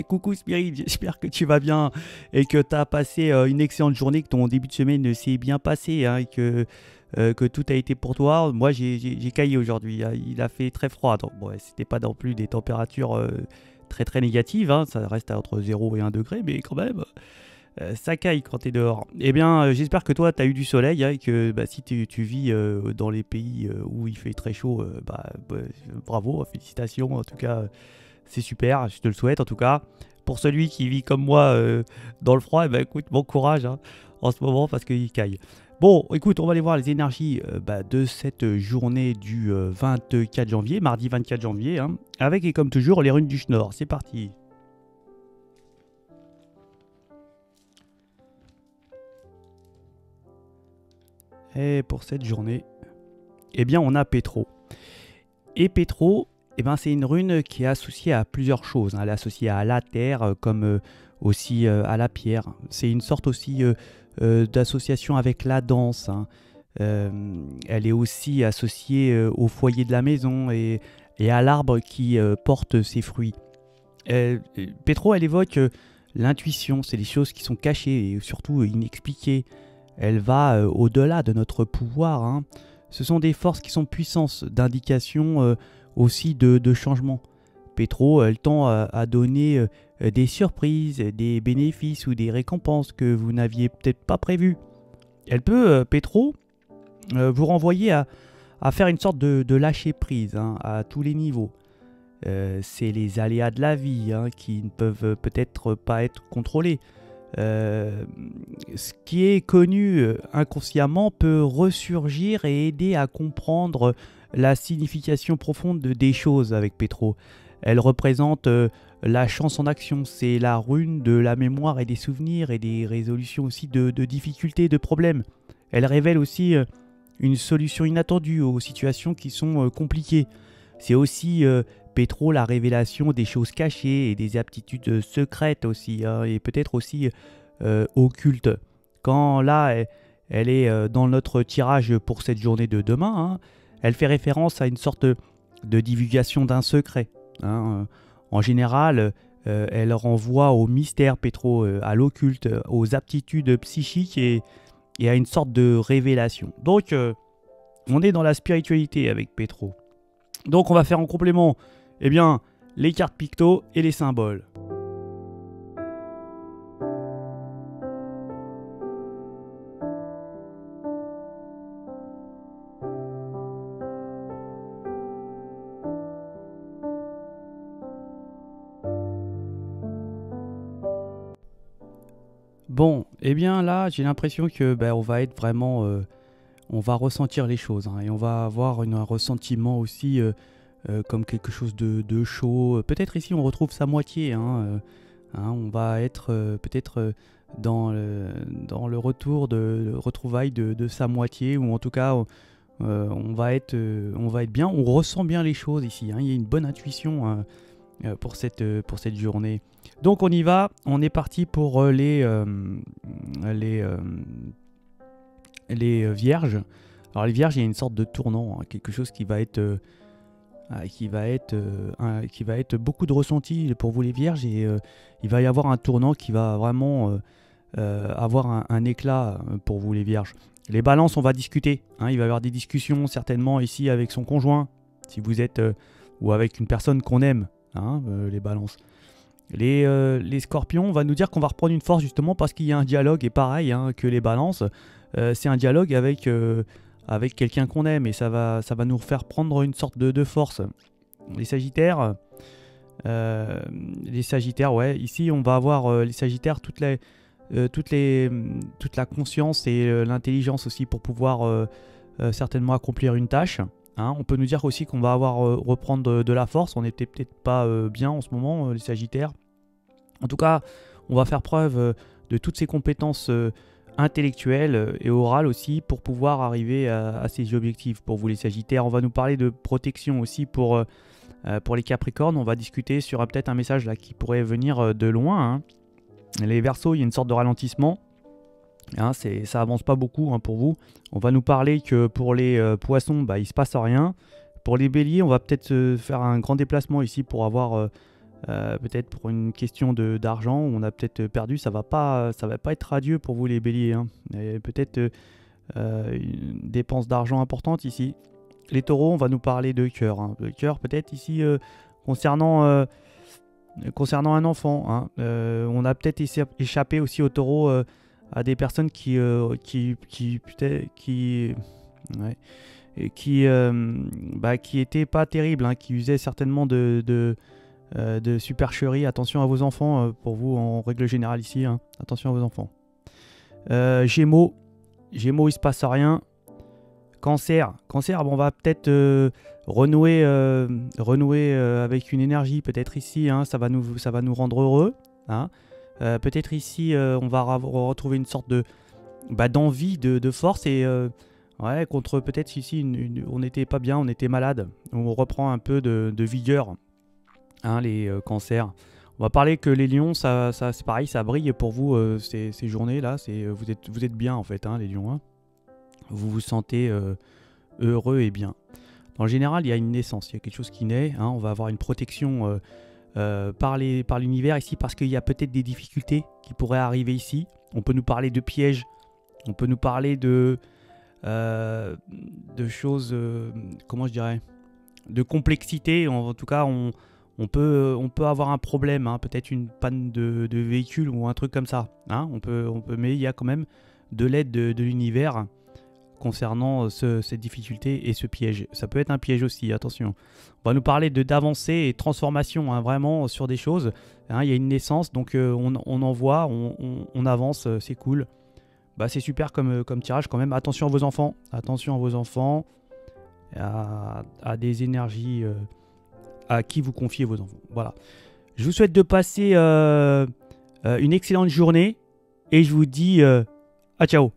Coucou Spirit, j'espère que tu vas bien et que tu as passé une excellente journée, que ton début de semaine s'est bien passé hein, et que tout a été pour toi. Moi j'ai caillé aujourd'hui, hein. Il a fait très froid, donc bon, ouais, c'était pas non plus des températures très très négatives, hein. Ça reste entre 0 et 1 degré, mais quand même, ça caille quand tu es dehors. Eh bien, j'espère que toi tu as eu du soleil hein, et que bah, si tu vis dans les pays où il fait très chaud, bravo, félicitations en tout cas. C'est super, je te le souhaite en tout cas. Pour celui qui vit comme moi dans le froid, eh ben, écoute, bon courage hein, en ce moment parce qu'il caille. Bon, écoute, on va aller voir les énergies de cette journée du 24 janvier, mardi 24 janvier, hein, avec et comme toujours les runes du Schnorr. C'est parti. Et pour cette journée, eh bien on a Pétro. Et Pétro, eh ben, c'est une rune qui est associée à plusieurs choses, hein. Elle est associée à la terre comme aussi à la pierre. C'est une sorte aussi d'association avec la danse, hein. Elle est aussi associée au foyer de la maison et à l'arbre qui porte ses fruits. Pétro, elle évoque l'intuition, c'est des choses qui sont cachées et surtout inexpliquées. Elle va au-delà de notre pouvoir, hein. Ce sont des forces qui sont puissantes, d'indication aussi de changement. Pétro, elle tend à donner des surprises, des bénéfices ou des récompenses que vous n'aviez peut-être pas prévues. Elle peut, Pétro, vous renvoyer à faire une sorte de lâcher prise hein, à tous les niveaux. C'est les aléas de la vie hein, qui ne peuvent peut-être pas être contrôlés. Ce qui est connu inconsciemment peut ressurgir et aider à comprendre la signification profonde des choses avec Pétro. Elle représente la chance en action, c'est la rune de la mémoire et des souvenirs et des résolutions aussi de difficultés, de problèmes. Elle révèle aussi une solution inattendue aux situations qui sont compliquées. C'est aussi Pétro la révélation des choses cachées et des aptitudes secrètes aussi, hein, et peut-être aussi occultes. Quand là, elle est dans notre tirage pour cette journée de demain, hein, elle fait référence à une sorte de divulgation d'un secret, hein. En général, elle renvoie au mystère Pétro, à l'occulte, aux aptitudes psychiques et à une sorte de révélation. Donc, on est dans la spiritualité avec Pétro. Donc, on va faire en complément eh bien, les cartes picto et les symboles. Bon, eh bien là, j'ai l'impression que on va être vraiment, on va ressentir les choses hein, et on va avoir un ressentiment aussi comme quelque chose de chaud. Peut-être ici on retrouve sa moitié, hein, on va être peut-être dans le retour de le retrouvaille de sa moitié ou en tout cas on va être bien, on ressent bien les choses ici, hein, il y a une bonne intuition pour cette journée. Donc on y va, on est parti pour les vierges. Alors les vierges, il y a une sorte de tournant, hein, quelque chose qui va être beaucoup de ressenti pour vous les vierges et il va y avoir un tournant qui va vraiment avoir un éclat pour vous les vierges. Les balances, on va discuter, hein, il va y avoir des discussions certainement ici avec son conjoint, si vous êtes ou avec une personne qu'on aime, hein, les balances. Les scorpions, on va nous dire qu'on va reprendre une force justement parce qu'il y a un dialogue et pareil hein, que les balances, c'est un dialogue avec quelqu'un qu'on aime et ça va nous faire prendre une sorte de force. Les sagittaires, ouais, ici on va avoir les sagittaires toute la conscience et l'intelligence aussi pour pouvoir certainement accomplir une tâche. Hein. On peut nous dire aussi qu'on va avoir reprendre de la force, on n'était peut-être pas bien en ce moment les sagittaires. En tout cas, on va faire preuve de toutes ces compétences intellectuelles et orales aussi pour pouvoir arriver à ces objectifs. Pour vous les sagittaires, on va nous parler de protection aussi pour les capricornes. On va discuter sur peut-être un message là qui pourrait venir de loin, hein. Les verseaux, il y a une sorte de ralentissement. Hein, ça avance pas beaucoup hein, pour vous. On va nous parler que pour les poissons, il se passe rien. Pour les béliers, on va peut-être faire un grand déplacement ici pour avoir peut-être pour une question d'argent, on a peut-être perdu, ça va pas être radieux pour vous les béliers, hein. Peut-être une dépense d'argent importante ici. Les taureaux, on va nous parler de cœur, hein. Le cœur peut-être ici concernant un enfant, hein. On a peut-être échappé aussi aux taureaux à des personnes ouais, et qui étaient pas terribles, hein, qui usaient certainement de supercherie. Attention à vos enfants, pour vous en règle générale ici, hein. Attention à vos enfants. Gémeaux, il se passe rien. Cancer, bon, on va peut-être renouer avec une énergie, peut-être ici, hein, ça va nous rendre heureux, hein. Peut-être ici, on va retrouver une sorte d'envie, de force, et ouais, contre peut-être ici, on n'était pas bien, on était malade, on reprend un peu de vigueur, hein, les cancers. On va parler que les lions, ça c'est pareil, ça brille pour vous ces journées-là, vous êtes bien en fait, hein, les lions, hein. Vous vous sentez heureux et bien. En général, il y a une naissance, il y a quelque chose qui naît, hein. On va avoir une protection par l'univers ici, parce qu'il y a peut-être des difficultés qui pourraient arriver ici. On peut nous parler de pièges, on peut nous parler de choses, comment je dirais, de complexité. En tout cas, on peut avoir un problème, hein, peut-être une panne de véhicule ou un truc comme ça, hein. Mais il y a quand même de l'aide de l'univers concernant cette difficulté et ce piège. Ça peut être un piège aussi, attention. On va nous parler d'avancée et transformation, hein, vraiment sur des choses, hein. Il y a une naissance, donc on envoie, on avance, c'est cool. Bah, c'est super comme tirage quand même. Attention à vos enfants, à des énergies à qui vous confiez vos enfants. Voilà. Je vous souhaite de passer une excellente journée et je vous dis à ciao.